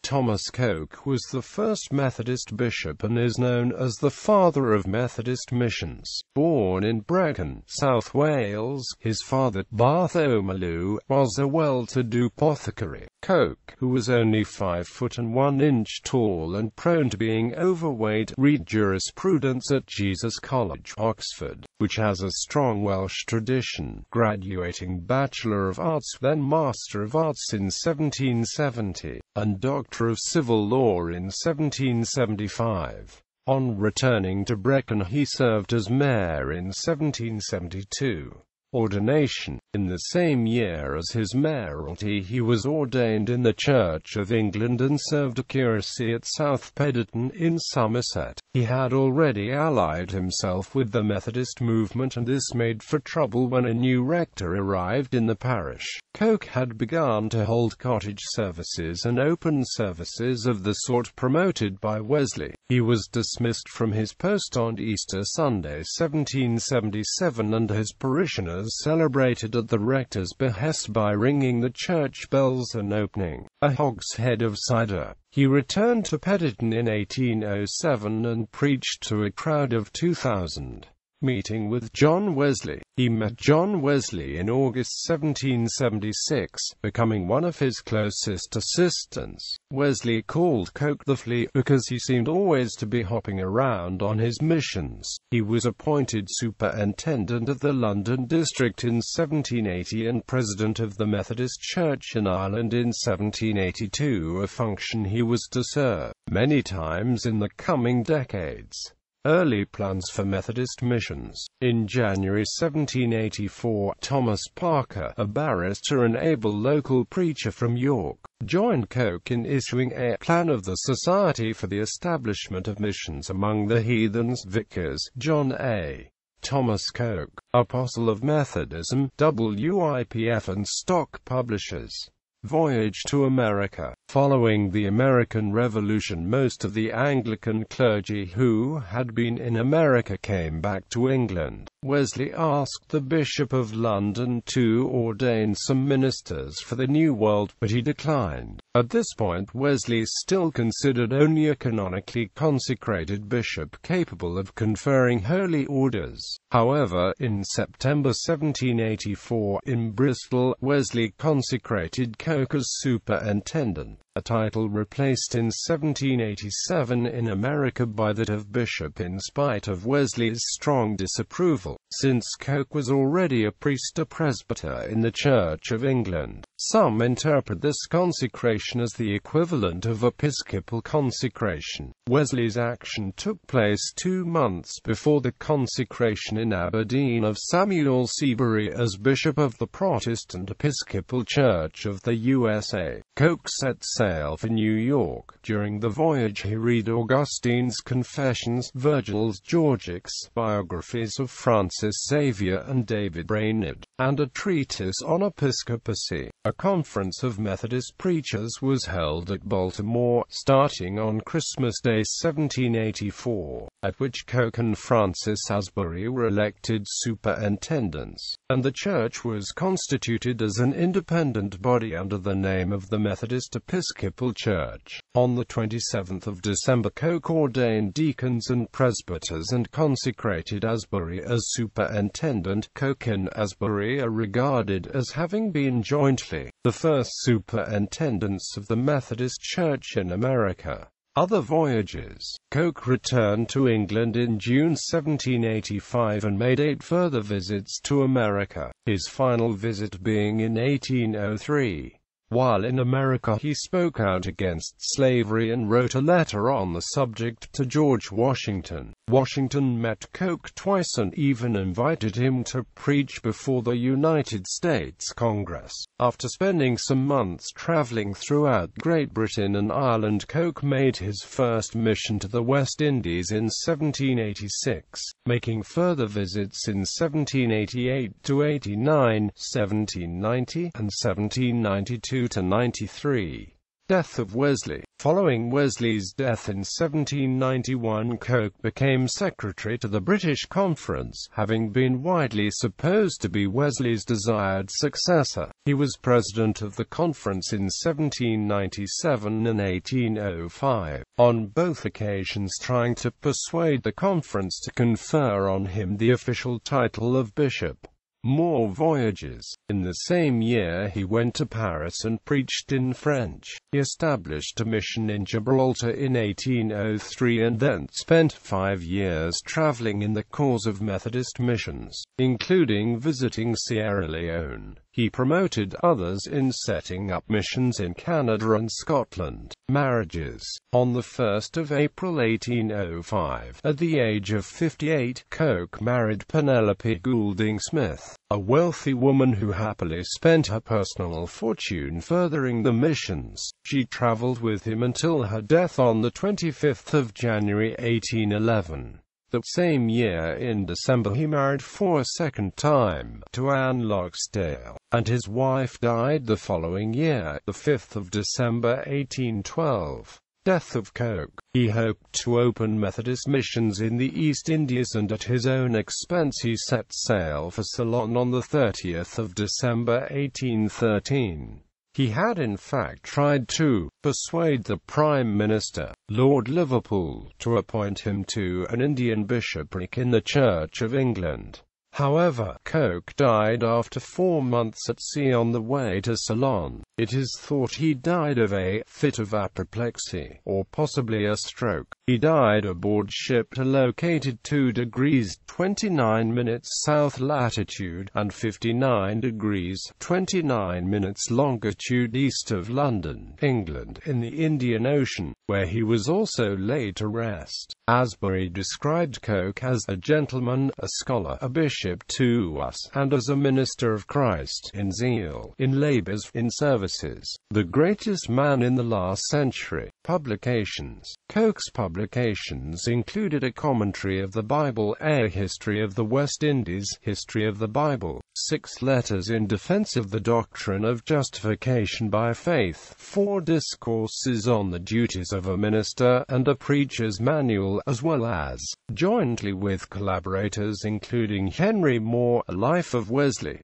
Thomas Coke was the first Methodist bishop and is known as the Father of Methodist Missions. Born in Brecon, South Wales, his father, Barthomolew, was a well-to-do apothecary. Coke, who was only 5 foot and 1 inch tall and prone to being overweight, read Jurisprudence at Jesus College, Oxford, which has a strong Welsh tradition, graduating Bachelor of Arts, then Master of Arts in 1770, and Doctor of Civil Law in 1775. On returning to Brecon, he served as mayor in 1772. Ordination. In the same year as his mayoralty, he was ordained in the Church of England and served a curacy at South Pedderton in Somerset. He had already allied himself with the Methodist movement, and this made for trouble when a new rector arrived in the parish. Coke had begun to hold cottage services and open services of the sort promoted by Wesley. He was dismissed from his post on Easter Sunday 1777, and his parishioners celebrated at the rector's behest by ringing the church bells and opening a hogshead of cider. He returned to Pedderton in 1807 and preached to a crowd of 2,000. Meeting with John Wesley. He met John Wesley in August 1776, becoming one of his closest assistants. Wesley called Coke the Flea because he seemed always to be hopping around on his missions. He was appointed superintendent of the London district in 1780 and president of the Methodist Church in Ireland in 1782, a function he was to serve many times in the coming decades. Early plans for Methodist missions. In January 1784, Thomas Parker, a barrister and able local preacher from York, joined Coke in issuing a plan of the Society for the Establishment of Missions Among the Heathens. Vicars, John A. Thomas Coke, Apostle of Methodism, WIPF and Stock Publishers. Voyage to America. Following the American Revolution, most of the Anglican clergy who had been in America came back to England. Wesley asked the Bishop of London to ordain some ministers for the New World, but he declined. At this point, Wesley still considered only a canonically consecrated bishop capable of conferring holy orders. However, in September 1784, in Bristol, Wesley consecrated Coke as superintendent, a title replaced in 1787 in America by that of bishop in spite of Wesley's strong disapproval, since Coke was already a priest, a presbyter in the Church of England. Some interpret this consecration as the equivalent of episcopal consecration. Wesley's action took place 2 months before the consecration in Aberdeen of Samuel Seabury as Bishop of the Protestant Episcopal Church of the USA. Coke set sail for New York. During the voyage he read Augustine's Confessions, Virgil's Georgics, biographies of Francis Xavier and David Brainerd, and a treatise on episcopacy. A conference of Methodist preachers was held at Baltimore, starting on Christmas Day 1784, at which Coke and Francis Asbury were elected superintendents, and the church was constituted as an independent body under the name of the Methodist Episcopal Church. On the 27th of December, Coke ordained deacons and presbyters and consecrated Asbury as superintendent. Coke and Asbury are regarded as having been jointly the first superintendents of the Methodist Church in America. Other voyages. Coke returned to England in June 1785 and made 8 further visits to America, his final visit being in 1803. While in America, he spoke out against slavery and wrote a letter on the subject to George Washington. Washington met Coke twice and even invited him to preach before the United States Congress. After spending some months traveling throughout Great Britain and Ireland, Coke made his first mission to the West Indies in 1786, making further visits in 1788 to 89, 1790, and 1792 to 93. Death of Wesley. Following Wesley's death in 1791, Coke became secretary to the British Conference, having been widely supposed to be Wesley's desired successor. He was president of the conference in 1797 and 1805, on both occasions trying to persuade the conference to confer on him the official title of bishop. More voyages. In the same year he went to Paris and preached in French. He established a mission in Gibraltar in 1803 and then spent 5 years traveling in the cause of Methodist missions, including visiting Sierra Leone. He promoted others in setting up missions in Canada and Scotland. Marriages. On the 1st of April 1805, at the age of 58, Coke married Penelope Goulding Smith, a wealthy woman who happily spent her personal fortune furthering the missions. She traveled with him until her death on the 25th of January 1811. The same year in December he married for a second time, to Anne Loxdale, and his wife died the following year, the 5th of December 1812. Death of Coke. He hoped to open Methodist missions in the East Indies and at his own expense he set sail for Ceylon on the 30th of December 1813. He had in fact tried to persuade the Prime Minister, Lord Liverpool, to appoint him to an Indian bishopric in the Church of England. However, Coke died after 4 months at sea on the way to Ceylon. It is thought he died of a fit of apoplexy, or possibly a stroke. He died aboard ship located 2 degrees 29 minutes south latitude and 59 degrees 29 minutes longitude east of London, England, in the Indian Ocean, where he was also laid to rest. Asbury described Coke as a gentleman, a scholar, a bishop to us, and as a minister of Christ, in zeal, in labors, in services, the greatest man in the last century. Publications. Coke's publications included a commentary of the Bible, a history of the West Indies, history of the Bible, 6 letters in defense of the doctrine of justification by faith, 4 discourses on the duties of a minister, and a preacher's manual, as well as, jointly with collaborators including Henry Moore, A Life of Wesley.